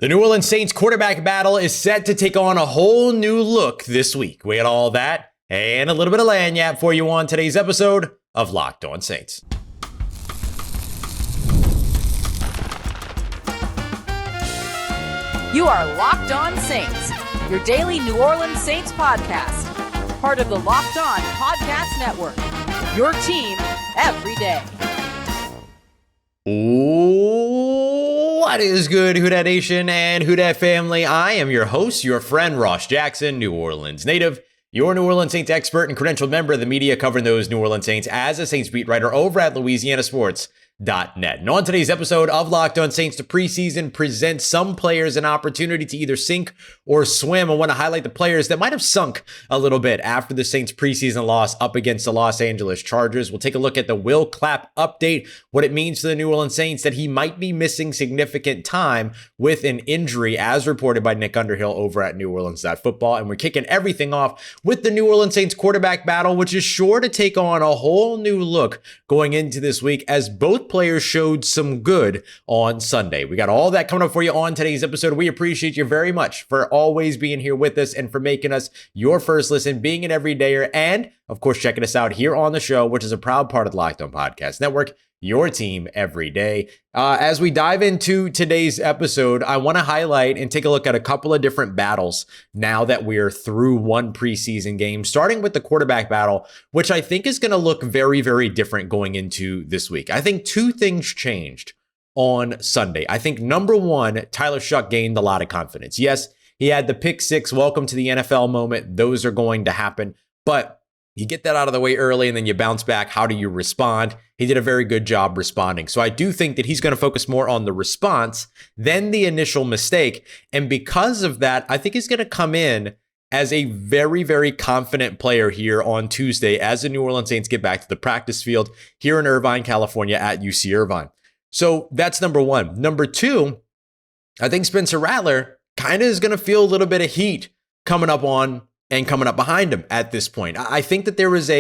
The New Orleans Saints quarterback battle is set to take on a whole new look this week. We had all that and a little bit of lagniappe for you on today's episode of Locked On Saints. You are Locked On Saints, your daily New Orleans Saints podcast. Part of the Locked On Podcast Network, your team every day. What is good, Who Dat Nation and Who Dat family? I am your host, your friend Ross Jackson, New Orleans native, your New Orleans Saints expert and credentialed member of the media covering those New Orleans Saints as a Saints beat writer over at LouisianaSports.net. And on today's episode of Locked On Saints, the preseason presents some players an opportunity to either sink or swim. I want to highlight the players that might have sunk a little bit after the Saints preseason loss up against the Los Angeles Chargers. We'll take a look at the Will Clapp update, what it means to the New Orleans Saints that he might be missing significant time with an injury, as reported by Nick Underhill over at New Orleans.football. And we're kicking everything off with the New Orleans Saints quarterback battle, which is sure to take on a whole new look going into this week as both players showed some good on Sunday. We got all that coming up for you on today's episode. We appreciate you very much for always being here with us and for making us your first listen, being an everydayer, and of course, checking us out here on the show, which is a proud part of the Locked On Podcast Network, your team every day. As we dive into today's episode, I want to highlight and take a look at a couple of different battles now that we're through one preseason game, starting with the quarterback battle, which I think is going to look very, very different going into this week. I think two things changed on Sunday. I think number one, Tyler Shough gained a lot of confidence. Yes, he had the pick six, welcome to the NFL moment. Those are going to happen, but you get that out of the way early and then you bounce back. How do you respond? He did a very good job responding. So I do think that he's going to focus more on the response than the initial mistake. And because of that, I think he's going to come in as a very, very confident player here on Tuesday as the New Orleans Saints get back to the practice field here in Irvine, California at UC Irvine. So that's number one. Number two, I think Spencer Rattler kind of is going to feel a little bit of heat coming up behind him at this point. I think that there was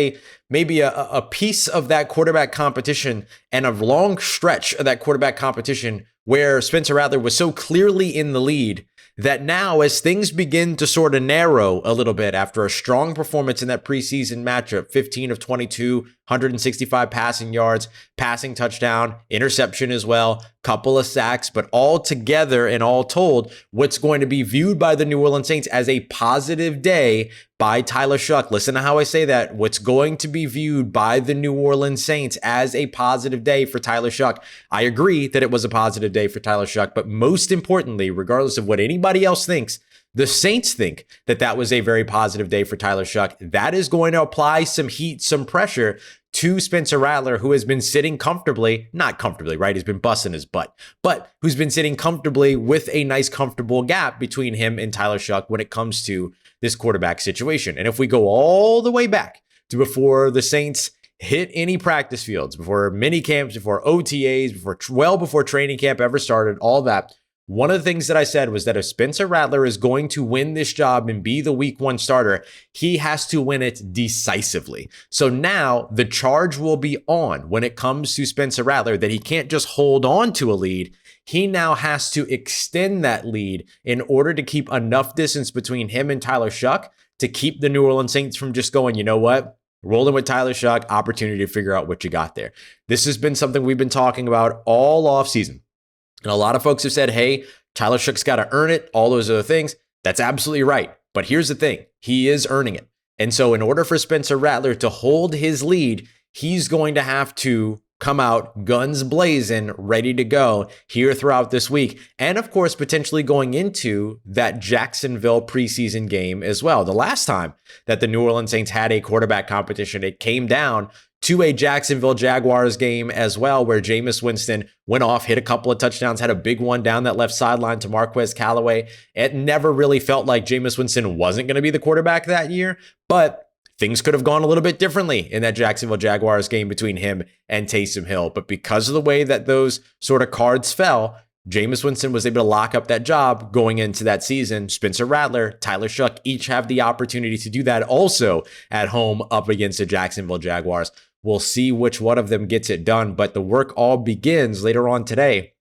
maybe a piece of that quarterback competition and a long stretch of that quarterback competition where Spencer Rattler was so clearly in the lead that now as things begin to sort of narrow a little bit after a strong performance in that preseason matchup, 15 of 22, 165 passing yards, passing touchdown, interception as well, couple of sacks, but all together and all told, what's going to be viewed by the New Orleans Saints as a positive day by Tyler Shough. Listen to how I say that. What's going to be viewed by the New Orleans Saints as a positive day for Tyler Shough. I agree that it was a positive day for Tyler Shough, but most importantly, regardless of what anybody else thinks, the Saints think that that was a very positive day for Tyler Shough. That is going to apply some heat, some pressure to Spencer Rattler, who has been sitting comfortably, not comfortably, right? He's been busting his butt, but who's been sitting comfortably with a nice, comfortable gap between him and Tyler Shough when it comes to this quarterback situation. And if we go all the way back to before the Saints hit any practice fields, before mini camps, before OTAs, before training camp ever started, all that, one of the things that I said was that if Spencer Rattler is going to win this job and be the week one starter, he has to win it decisively. So now the charge will be on when it comes to Spencer Rattler that he can't just hold on to a lead. He now has to extend that lead in order to keep enough distance between him and Tyler Shough to keep the New Orleans Saints from just going, you know what? Rolling with Tyler Shough, opportunity to figure out what you got there. This has been something we've been talking about all offseason. And a lot of folks have said, hey, Tyler Shough's got to earn it, all those other things. That's absolutely right. But here's the thing. He is earning it. And so in order for Spencer Rattler to hold his lead, he's going to have to come out guns blazing, ready to go here throughout this week. And of course, potentially going into that Jacksonville preseason game as well. The last time that the New Orleans Saints had a quarterback competition, it came down to a Jacksonville Jaguars game as well, where Jameis Winston went off, hit a couple of touchdowns, had a big one down that left sideline to Marquez Callaway. It never really felt like Jameis Winston wasn't going to be the quarterback that year, but things could have gone a little bit differently in that Jacksonville Jaguars game between him and Taysom Hill. But because of the way that those sort of cards fell, Jameis Winston was able to lock up that job going into that season. Spencer Rattler, Tyler Shough each have the opportunity to do that also at home up against the Jacksonville Jaguars. We'll see which one of them gets it done, but the work all begins later on today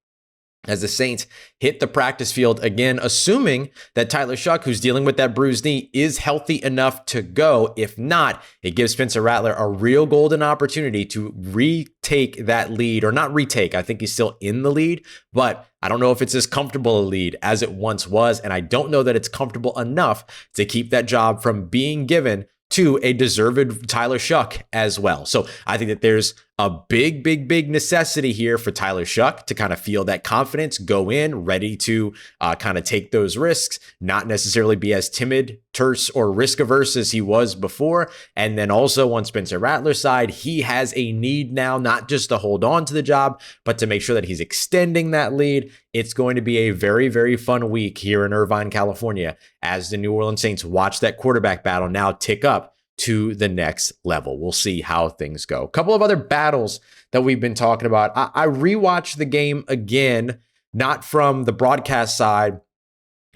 as the Saints hit the practice field again, assuming that Tyler Shough, who's dealing with that bruised knee, is healthy enough to go. If not, it gives Spencer Rattler a real golden opportunity to retake that lead, or not retake. I think he's still in the lead, but I don't know if it's as comfortable a lead as it once was, and I don't know that it's comfortable enough to keep that job from being given to a deserved Tyler Shough as well. So I think that there's a big necessity here for Tyler Shough to kind of feel that confidence, go in ready to kind of take those risks, not necessarily be as timid, terse, or risk averse as he was before. And then also on Spencer Rattler's side, he has a need now, not just to hold on to the job, but to make sure that he's extending that lead. It's going to be a very fun week here in Irvine, California, as the New Orleans Saints watch that quarterback battle now tick up to the next level. We'll see how things go. A couple of other battles that we've been talking about. I rewatched the game again, not from the broadcast side,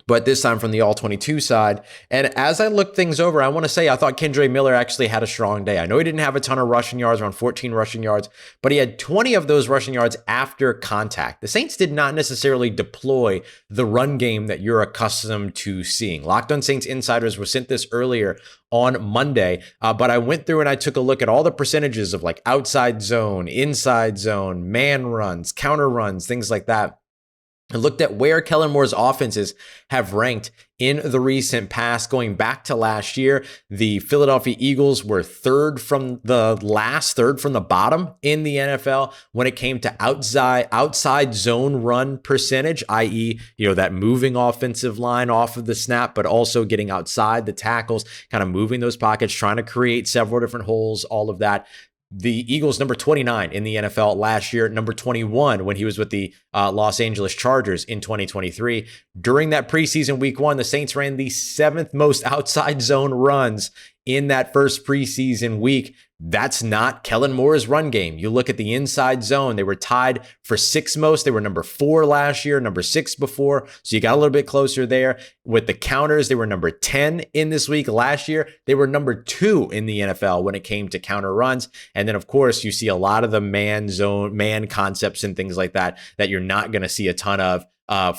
but this time from the All-22 side. And as I looked things over, I want to say I thought Kendre Miller actually had a strong day. I know he didn't have a ton of rushing yards, around 14 rushing yards, but he had 20 of those rushing yards after contact. The Saints did not necessarily deploy the run game that you're accustomed to seeing. Locked On Saints insiders were sent this earlier on Monday, but I went through and I took a look at all the percentages of like outside zone, inside zone, man runs, counter runs, things like that. I looked at where Kellen Moore's offenses have ranked in the recent past. Going back to last year, the Philadelphia Eagles were third from the bottom in the NFL when it came to outside zone run percentage, i.e., that moving offensive line off of the snap, but also getting outside the tackles, kind of moving those pockets, trying to create several different holes, all of that. The Eagles, number 29 in the NFL last year, number 21 when he was with the Los Angeles Chargers in 2023. During that preseason week 1, the Saints ran the 7th most outside zone runs in that first preseason week. That's not Kellen Moore's run game. You look at the inside zone, they were tied for 6th most. They were number 4 last year, number 6 before. So you got a little bit closer there. With the counters, they were number 10 in this week. Last year, they were number 2 in the NFL when it came to counter runs. And then, of course, you see a lot of the man concepts and things like that you're not going to see a ton of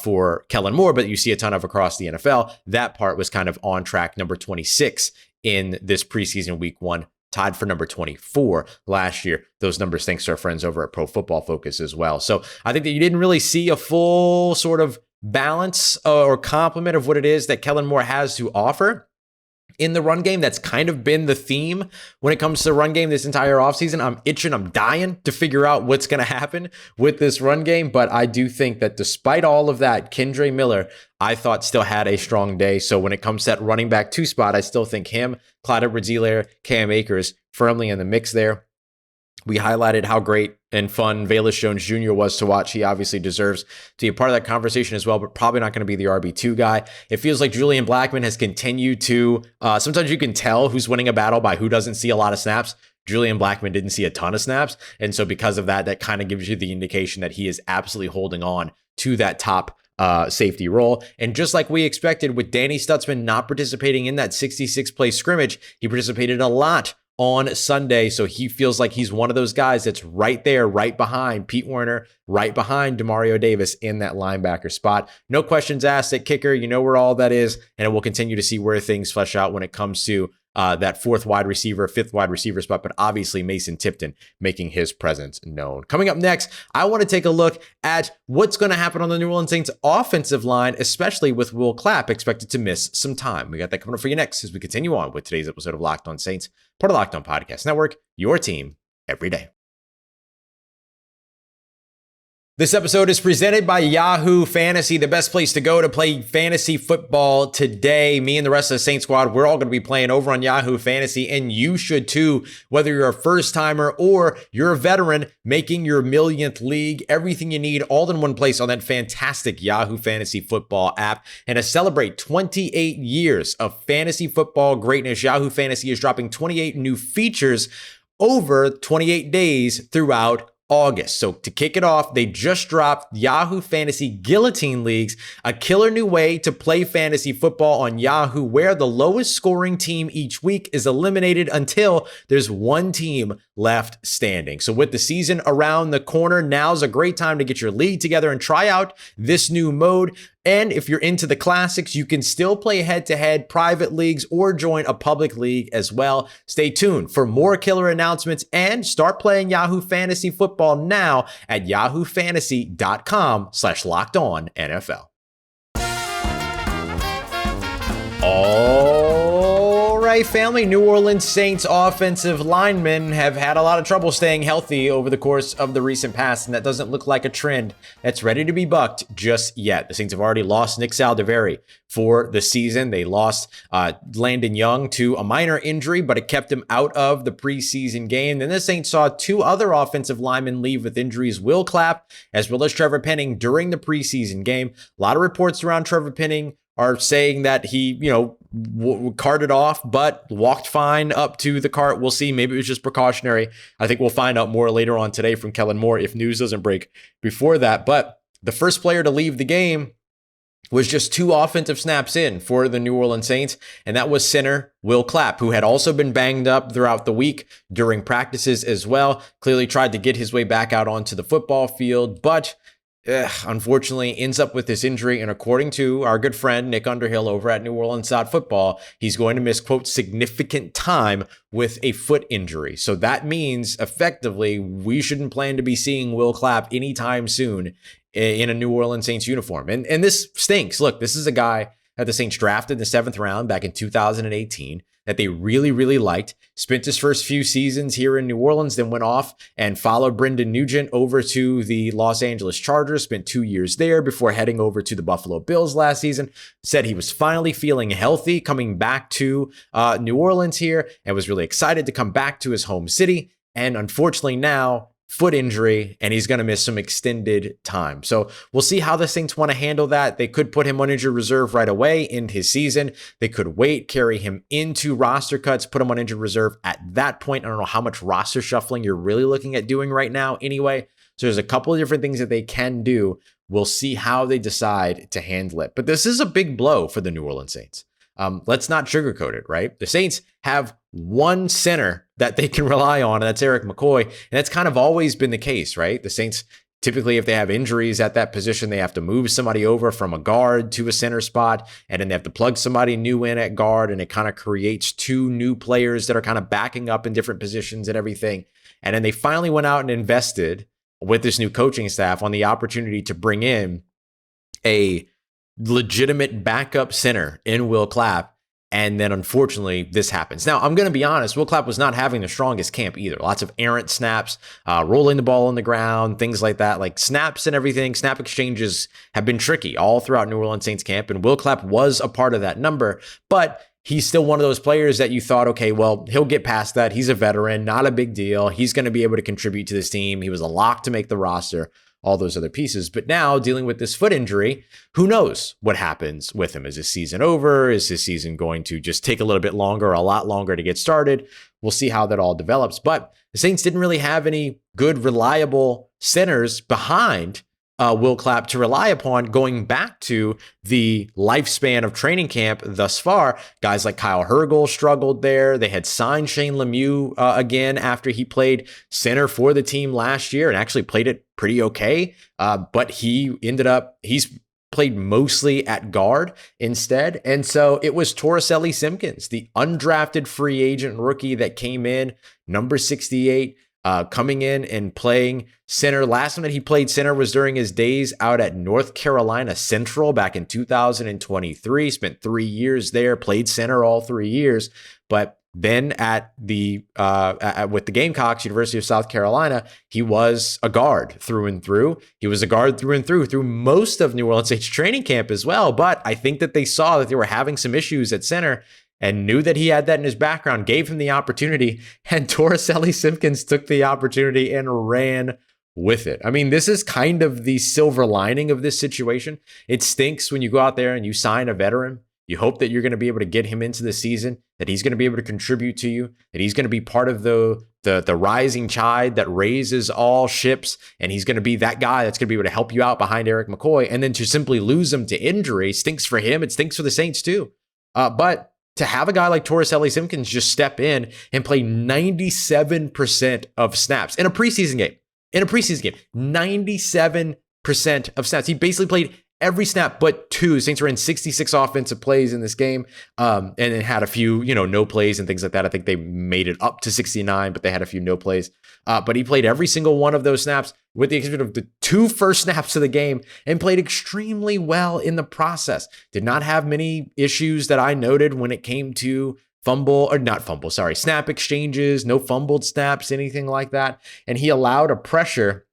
for Kellen Moore, but you see a ton of across the NFL. That part was kind of on track, number 26 in this preseason week 1. Tied for number 24 last year. Those numbers, thanks to our friends over at Pro Football Focus as well. So I think that you didn't really see a full sort of balance or complement of what it is that Kellen Moore has to offer in the run game. That's kind of been the theme when it comes to the run game this entire offseason. I'm dying to figure out what's going to happen with this run game. But I do think that despite all of that, Kendre Miller, I thought still had a strong day. So when it comes to that running back 2 spot, I still think him, Clyde Edwards-Helaire, Cam Akers firmly in the mix there. We highlighted how great and fun Velus Jones Jr. was to watch. He obviously deserves to be a part of that conversation as well, but probably not going to be the RB2 guy. It feels like Julian Blackmon has continued to, sometimes you can tell who's winning a battle by who doesn't see a lot of snaps. Julian Blackmon didn't see a ton of snaps. And so because of that, that kind of gives you the indication that he is absolutely holding on to that top safety role. And just like we expected with Danny Stutzman not participating in that 66-play scrimmage, he participated a lot on Sunday. So he feels like he's one of those guys that's right there, right behind Pete Werner, right behind Demario Davis in that linebacker spot. No questions asked at kicker. You know where all that is. And we'll continue to see where things flesh out when it comes to that 4th wide receiver, 5th wide receiver spot, but obviously Mason Tipton making his presence known. Coming up next, I want to take a look at what's going to happen on the New Orleans Saints offensive line, especially with Will Clapp expected to miss some time. We got that coming up for you next as we continue on with today's episode of Locked On Saints, part of Locked On Podcast Network, your team every day. This episode is presented by Yahoo Fantasy, the best place to go to play fantasy football today. Me and the rest of the Saints squad, we're all going to be playing over on Yahoo Fantasy, and you should too, whether you're a first-timer or you're a veteran making your millionth league. Everything you need all in one place on that fantastic Yahoo Fantasy football app. And to celebrate 28 years of fantasy football greatness, Yahoo Fantasy is dropping 28 new features over 28 days throughout August. So to kick it off, they just dropped Yahoo Fantasy Guillotine Leagues, a killer new way to play fantasy football on Yahoo, where the lowest scoring team each week is eliminated until there's one team left standing. So with the season around the corner, now's a great time to get your league together and try out this new mode. And if you're into the classics, you can still play head-to-head private leagues or join a public league as well. Stay tuned for more killer announcements and start playing Yahoo Fantasy Football now at yahoofantasy.com/lockedonnfl. All right, family. New Orleans Saints offensive linemen have had a lot of trouble staying healthy over the course of the recent past, and that doesn't look like a trend that's ready to be bucked just yet. The Saints have already lost Nick Saldiveri for the season. They lost Landon Young to a minor injury, but it kept him out of the preseason game. Then the Saints saw two other offensive linemen leave with injuries, Will Clapp as well as Trevor Penning, during the preseason game. A lot of reports around Trevor Penning are saying that he, carted off, but walked fine up to the cart. We'll see. Maybe it was just precautionary. I think we'll find out more later on today from Kellen Moore if news doesn't break before that. But the first player to leave the game was just 2 offensive snaps in for the New Orleans Saints, and that was center Will Clapp, who had also been banged up throughout the week during practices as well. Clearly tried to get his way back out onto the football field, but unfortunately ends up with this injury. And according to our good friend Nick Underhill over at New Orleans Football, he's going to miss, quote, significant time with a foot injury. So that means effectively we shouldn't plan to be seeing Will Clapp anytime soon in a New Orleans Saints uniform. And this stinks. Look, this is a guy that the Saints drafted in the 7th round back in 2018 that they really, really liked. Spent his first few seasons here in New Orleans, then went off and followed Brendan Nugent over to the Los Angeles Chargers, spent 2 years there before heading over to the Buffalo Bills last season. Said he was finally feeling healthy coming back to New Orleans here and was really excited to come back to his home city. And unfortunately now, foot injury, and he's going to miss some extended time. So we'll see how the Saints want to handle that. They could put him on injured reserve right away in his season. They could wait, carry him into roster cuts, put him on injured reserve at that point. I don't know how much roster shuffling you're really looking at doing right now anyway. So there's a couple of different things that they can do. We'll see how they decide to handle it. But this is a big blow for the New Orleans Saints. Let's not sugarcoat it, right? The Saints have one center that they can rely on, and that's Eric McCoy. And that's kind of always been the case, right? The Saints, typically, if they have injuries at that position, they have to move somebody over from a guard to a center spot, and then they have to plug somebody new in at guard, and it kind of creates 2 new players that are kind of backing up in different positions and everything. And then they finally went out and invested with this new coaching staff on the opportunity to bring in a legitimate backup center in Will Clapp. And then unfortunately this happens. Now, I'm going to be honest, Will Clapp was not having the strongest camp either. Lots of errant snaps, rolling the ball on the ground, things like that, like snaps and everything. Snap exchanges have been tricky all throughout New Orleans Saints camp. And Will Clapp was a part of that number, but he's still one of those players that you thought, okay, well, he'll get past that. He's a veteran, not a big deal. He's going to be able to contribute to this team. He was a lock to make the roster, all those other pieces. But now dealing with this foot injury, who knows what happens with him? Is his season over? Is his season going to just take a little bit longer, a lot longer to get started? We'll see how that all develops. But the Saints didn't really have any good, reliable centers behind Will Clapp to rely upon going back to the lifespan of training camp thus far. Guys like Kyle Hergel struggled there. They had signed Shane Lemieux again after he played center for the team last year and actually played it pretty okay. But he's played mostly at guard instead. And so it was Torricelli Simpkins, the undrafted free agent rookie that came in, number 68, coming in and playing center. Last time that he played center was during his days out at North Carolina Central back in 2023. Spent 3 years there, played center all 3 years. But then at the with the Gamecocks, University of South Carolina, he was a guard through and through. He was a guard through and through most of New Orleans Saints training camp as well. But I think that they saw that they were having some issues at center and knew that he had that in his background, gave him the opportunity, and Torricelli Simpkins took the opportunity and ran with it. I mean, this is kind of the silver lining of this situation. It stinks when you go out there and you sign a veteran. You hope that you're going to be able to get him into the season, that he's going to be able to contribute to you, that he's going to be part of the the rising tide that raises all ships, and he's going to be that guy that's going to be able to help you out behind Erik McCoy. And then to simply lose him to injury stinks for him. It stinks for the Saints too. But to have a guy like Torricelli Simpkins just step in and play 97% of snaps in a preseason game, 97% of snaps. He basically played every snap but two. Saints were in 66 offensive plays in this game, and it had a few, no plays and things like that. I think they made it up to 69, but they had a few no plays. But he played every single one of those snaps, with the exception of the two first snaps of the game, and played extremely well in the process. Did not have many issues that I noted when it came to snap exchanges, no fumbled snaps, anything like that. And he allowed a pressure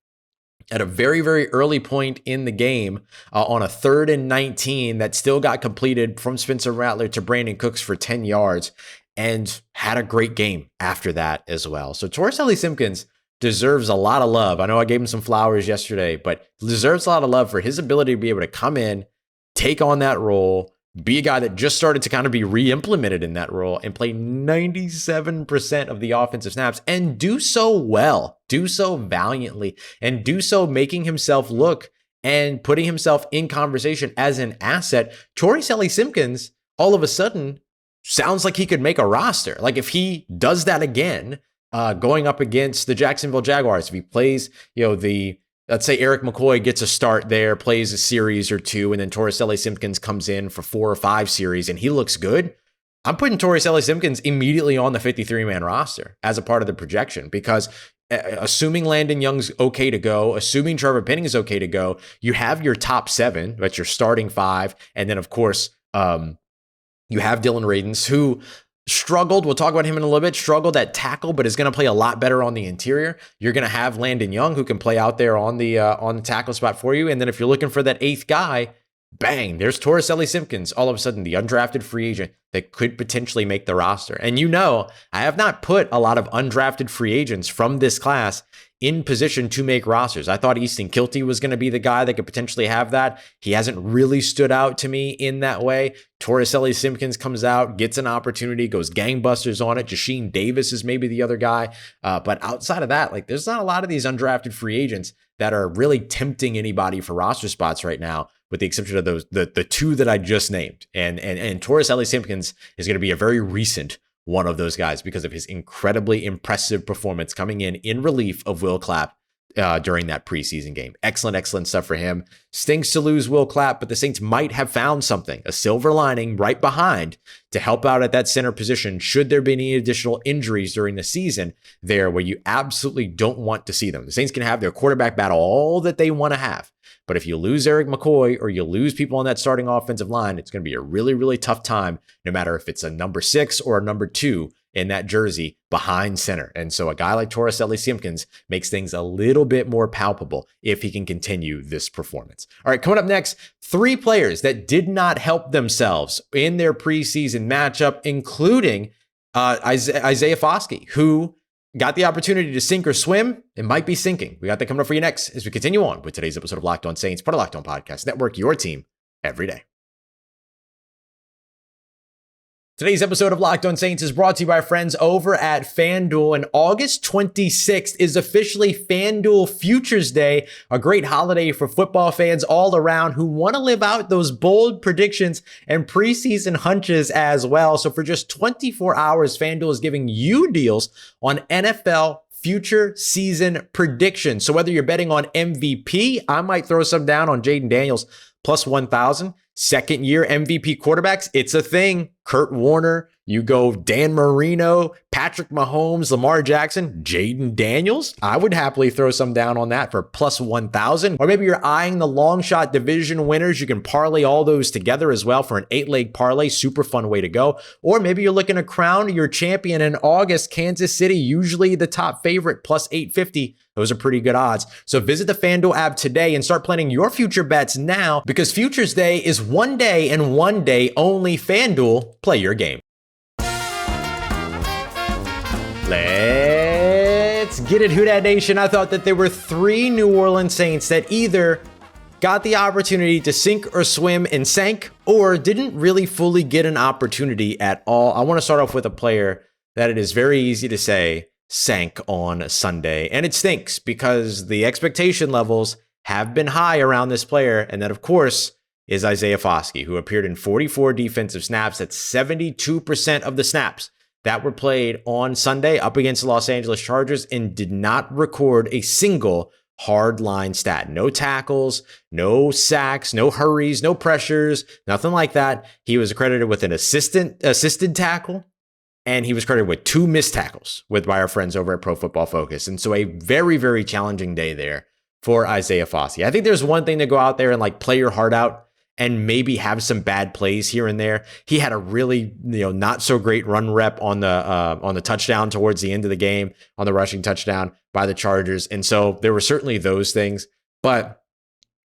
at a very, very early point in the game on a 3rd and 19 that still got completed from Spencer Rattler to Brandon Cooks for 10 yards, and had a great game after that as well. So Torricelli Simpkins deserves a lot of love. I know I gave him some flowers yesterday, but deserves a lot of love for his ability to be able to come in, take on that role, be a guy that just started to kind of be re-implemented in that role, and play 97% of the offensive snaps, and do so well, do so valiantly, and do so making himself look and putting himself in conversation as an asset. Torricelli Simpkins all of a sudden sounds like he could make a roster. Like if he does that again, going up against the Jacksonville Jaguars, if he plays, let's say Erik McCoy gets a start there, plays a series or two, and then Torricelli Simpkins comes in for 4 or 5 series and he looks good, I'm putting Torricelli Simpkins immediately on the 53-man roster as a part of the projection, because assuming Landon Young's okay to go, assuming Trevor Penning is okay to go, you have your top 7, that's your starting 5, and then of course you have Dylan Radunz, who struggled, we'll talk about him in a little bit, struggled at tackle, but is going to play a lot better on the interior. You're going to have Landon Young, who can play out there on the tackle spot for you. And then if you're looking for that 8th guy, bang, there's Torricelli Simpkins, all of a sudden the undrafted free agent that could potentially make the roster. And I have not put a lot of undrafted free agents from this class in position to make rosters. I thought Easton Kilty was going to be the guy that could potentially have that. He hasn't really stood out to me in that way. Torricelli Simpkins comes out, gets an opportunity, goes gangbusters on it. Jasheen Davis is maybe the other guy. But outside of that, there's not a lot of these undrafted free agents that are really tempting anybody for roster spots right now, with the exception of the 2 that I just named. And Torricelli Simpkins is going to be a very recent one of those guys because of his incredibly impressive performance coming in relief of Will Clapp during that preseason game. Excellent stuff for him. Stinks to lose Will Clapp, but the Saints might have found something, a silver lining right behind, to help out at that center position should there be any additional injuries during the season there where you absolutely don't want to see them. The Saints can have their quarterback battle all that they want to have, but if you lose Erik McCoy or you lose people on that starting offensive line, it's going to be a really, really tough time, no matter if it's a number 6 or a number 2 in that jersey behind center. And so a guy like Torricelli Simpkins makes things a little bit more palpable if he can continue this performance. All right, coming up next, 3 players that did not help themselves in their preseason matchup, including Isaiah Foskey, who got the opportunity to sink or swim and might be sinking. We got that coming up for you next as we continue on with today's episode of Locked On Saints, part of Locked On Podcast Network, your team every day. Today's episode of Locked On Saints is brought to you by our friends over at FanDuel, and August 26th is officially FanDuel Futures Day, a great holiday for football fans all around who want to live out those bold predictions and preseason hunches as well. So for just 24 hours, FanDuel is giving you deals on NFL future season predictions. So whether you're betting on MVP, I might throw some down on Jaden Daniels plus 1,000. Second year MVP quarterbacks, it's a thing. Kurt Warner, you go Dan Marino, Patrick Mahomes, Lamar Jackson, Jaden Daniels. I would happily throw some down on that for plus 1,000. Or maybe you're eyeing the long shot division winners. You can parlay all those together as well for an 8-leg parlay. Super fun way to go. Or maybe you're looking to crown your champion in August. Kansas City, usually the top favorite, plus 850. Those are pretty good odds. So visit the FanDuel app today and start planning your future bets now, because Futures Day is one day and one day only. FanDuel, play your game. Let's get it, Who Dat Nation. I thought that there were 3 New Orleans Saints that either got the opportunity to sink or swim and sank, or didn't really fully get an opportunity at all. I want to start off with a player that it is very easy to say sank on Sunday. And it stinks because the expectation levels have been high around this player. And that, of course, is Isaiah Foskey, who appeared in 44 defensive snaps. That's 72% of the snaps that were played on Sunday up against the Los Angeles Chargers, and did not record a single hard line stat. No tackles, no sacks, no hurries, no pressures, nothing like that. He was accredited with an assisted tackle, and he was credited with 2 missed tackles by our friends over at Pro Football Focus. And so a very, very challenging day there for Isaiah Foskey. I think there's one thing to go out there and like play your heart out and maybe have some bad plays here and there. He had a really, not so great run rep on the touchdown towards the end of the game, on the rushing touchdown by the Chargers. And so there were certainly those things, but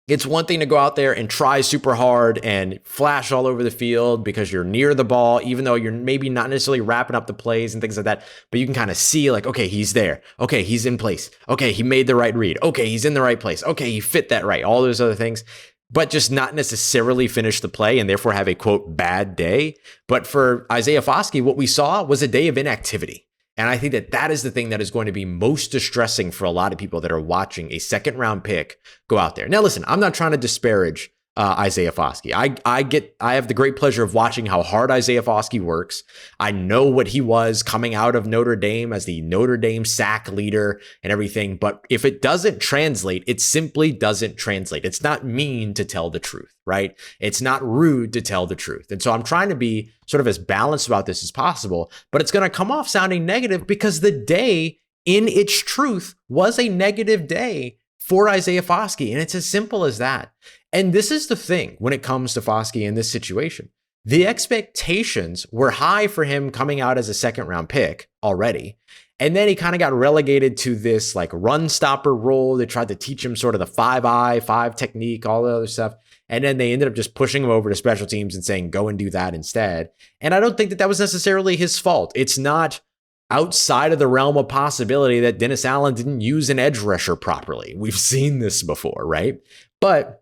it's one thing to go out there and try super hard and flash all over the field because you're near the ball, even though you're maybe not necessarily wrapping up the plays and things like that, but you can kind of see like, okay, he's there. Okay, he's in place. Okay, he made the right read. Okay, he's in the right place. Okay, he fit that right. All those other things, but just not necessarily finish the play and therefore have a, quote, bad day. But for Isaiah Foskey, what we saw was a day of inactivity. And I think that is the thing that is going to be most distressing for a lot of people that are watching a second round pick go out there. Now, listen, I'm not trying to disparage Isaiah Foskey. I have the great pleasure of watching how hard Isaiah Foskey works. I know what he was coming out of Notre Dame as the Notre Dame sack leader and everything. But if it doesn't translate, it simply doesn't translate. It's not mean to tell the truth, right? It's not rude to tell the truth. And so I'm trying to be sort of as balanced about this as possible, but it's going to come off sounding negative because the day in its truth was a negative day for Isaiah Foskey. And it's as simple as that. And this is the thing when it comes to Foskey in this situation. The expectations were high for him coming out as a second round pick already. And then he kind of got relegated to this like run stopper role. They tried to teach him sort of the 5 technique, all the other stuff. And then they ended up just pushing him over to special teams and saying, go and do that instead. And I don't think that was necessarily his fault. It's not outside of the realm of possibility that Dennis Allen didn't use an edge rusher properly. We've seen this before, right? But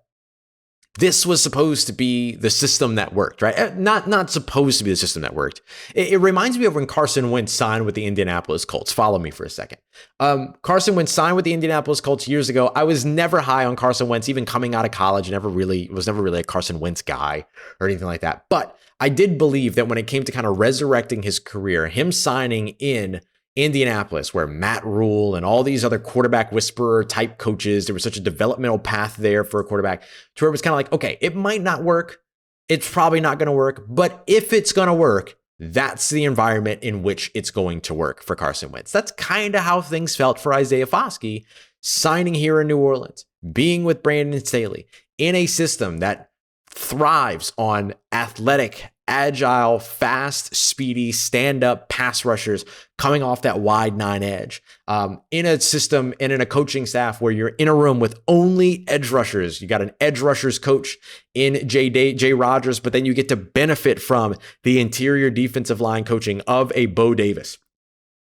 this was supposed to be the system that worked, right? Not supposed to be the system that worked. It reminds me of when Carson Wentz signed with the Indianapolis Colts. Follow me for a second. Carson Wentz signed with the Indianapolis Colts years ago. I was never high on Carson Wentz, even coming out of college. Was never really a Carson Wentz guy or anything like that. But I did believe that when it came to kind of resurrecting his career, him signing in Indianapolis, where Matt Rule and all these other quarterback whisperer type coaches, there was such a developmental path there for a quarterback to where it was kind of like, okay, it might not work. It's probably not going to work. But if it's going to work, that's the environment in which it's going to work for Carson Wentz. That's kind of how things felt for Isaiah Foskey signing here in New Orleans, being with Brandon Staley in a system that thrives on athletic, agile, fast, speedy, stand-up pass rushers coming off that wide 9 edge. In a system and in a coaching staff where you're in a room with only edge rushers. You got an edge rushers coach in Jay Rodgers, but then you get to benefit from the interior defensive line coaching of a Bo Davis,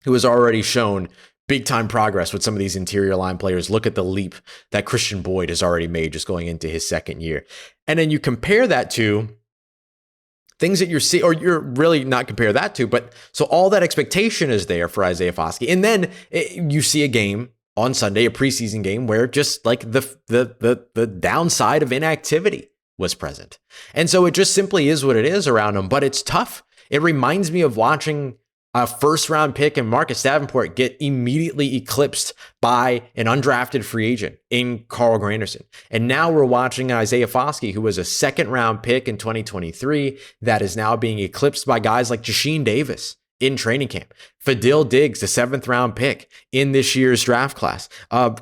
who has already shown big time progress with some of these interior line players. Look at the leap that Christian Boyd has already made just going into his second year. And then you compare that to things that you're seeing, or you're really not compare that to, but so all that expectation is there for Isaiah Foskey. And then you see a game on Sunday, a preseason game, where just like the downside of inactivity was present. And so it just simply is what it is around him, but it's tough. It reminds me of watching a first round pick and Marcus Davenport get immediately eclipsed by an undrafted free agent in Carl Granderson. And now we're watching Isaiah Foskey, who was a second round pick in 2023, that is now being eclipsed by guys like Jashean Davis in training camp. Fadil Diggs, the 7th round pick in this year's draft class.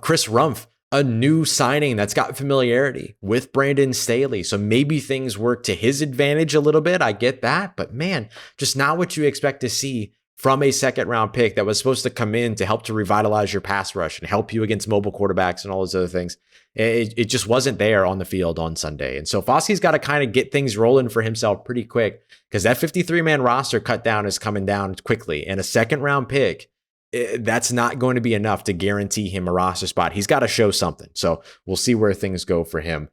Chris Rumph, a new signing that's got familiarity with Brandon Staley. So maybe things work to his advantage a little bit. I get that, but man, just not what you expect to see from a second round pick that was supposed to come in to help to revitalize your pass rush and help you against mobile quarterbacks and all those other things. It just wasn't there on the field on Sunday. And so Foskey's got to kind of get things rolling for himself pretty quick, because that 53-man roster cut down is coming down quickly. And a second round pick, that's not going to be enough to guarantee him a roster spot. He's got to show something. So we'll see where things go for him.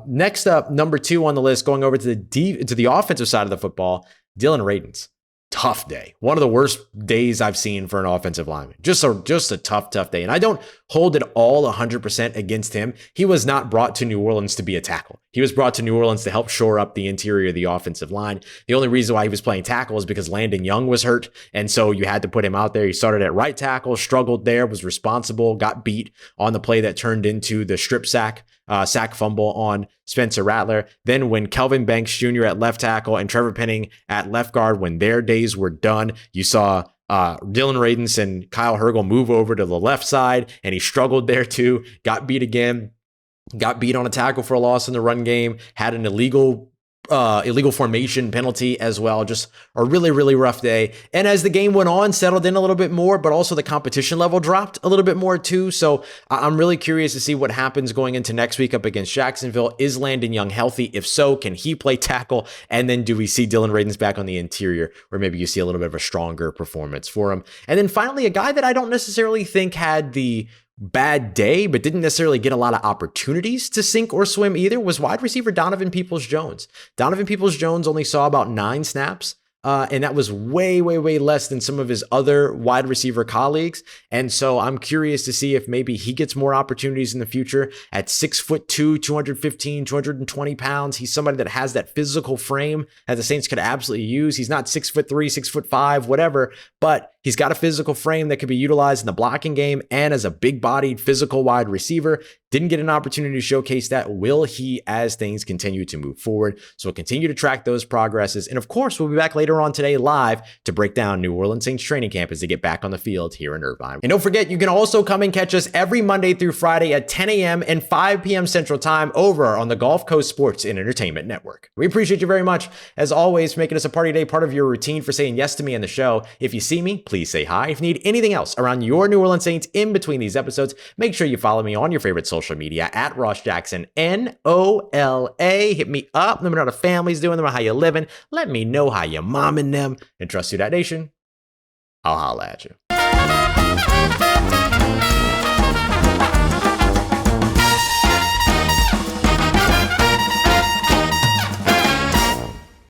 Next up, number 2 on the list, going over to the offensive side of the football, Dillon Radunz. tough day. One of the worst days I've seen for an offensive lineman. Just a tough day. And I don't hold it all 100% against him. He was not brought to New Orleans to be a tackle. He was brought to New Orleans to help shore up the interior of the offensive line. The only reason why he was playing tackle is because Landon Young was hurt. And so you had to put him out there. He started at right tackle, struggled there, was responsible, got beat on the play that turned into the strip sack fumble on Spencer Rattler. Then when Kelvin Banks Jr. at left tackle and Trevor Penning at left guard, when their days were done, you saw Dylan Radunz and Kyle Hergel move over to the left side, and he struggled there too, got beat again, got beat on a tackle for a loss in the run game, had an illegal formation penalty as well. Just a really, really rough day. And as the game went on, settled in a little bit more, but also the competition level dropped a little bit more too. So I'm really curious to see what happens going into next week up against Jacksonville. Is Landon Young healthy? If so, can he play tackle? And then do we see Dylan Radunz back on the interior, where maybe you see a little bit of a stronger performance for him? And then finally, a guy that I don't necessarily think had the bad day, but didn't necessarily get a lot of opportunities to sink or swim either, was wide receiver Donovan Peoples-Jones. Donovan Peoples-Jones only saw about 9 snaps. And that was way, way, way less than some of his other wide receiver colleagues. And so I'm curious to see if maybe he gets more opportunities in the future. At 6'2", 215, 220 pounds, he's somebody that has that physical frame that the Saints could absolutely use. He's not 6'3", 6'5", whatever, but he's got a physical frame that could be utilized in the blocking game and as a big-bodied physical wide receiver. Didn't get an opportunity to showcase that. Will he, as things continue to move forward? So we'll continue to track those progresses. And of course, we'll be back later on today live to break down New Orleans Saints training camp as they get back on the field here in Irvine. And don't forget, you can also come and catch us every Monday through Friday at 10 a.m. and 5 p.m. Central Time over on the Gulf Coast Sports and Entertainment Network. We appreciate you very much, as always, for making us a party day part of your routine, for saying yes to me and the show. If you see me, please say hi. If you need anything else around your New Orleans Saints in between these episodes, make sure you follow me on your favorite social media at Ross Jackson, NOLA. Hit me up. Let me know how the family's doing, how you living. Let me know how you're momming them. And trust Who Dat Nation, I'll holla at you.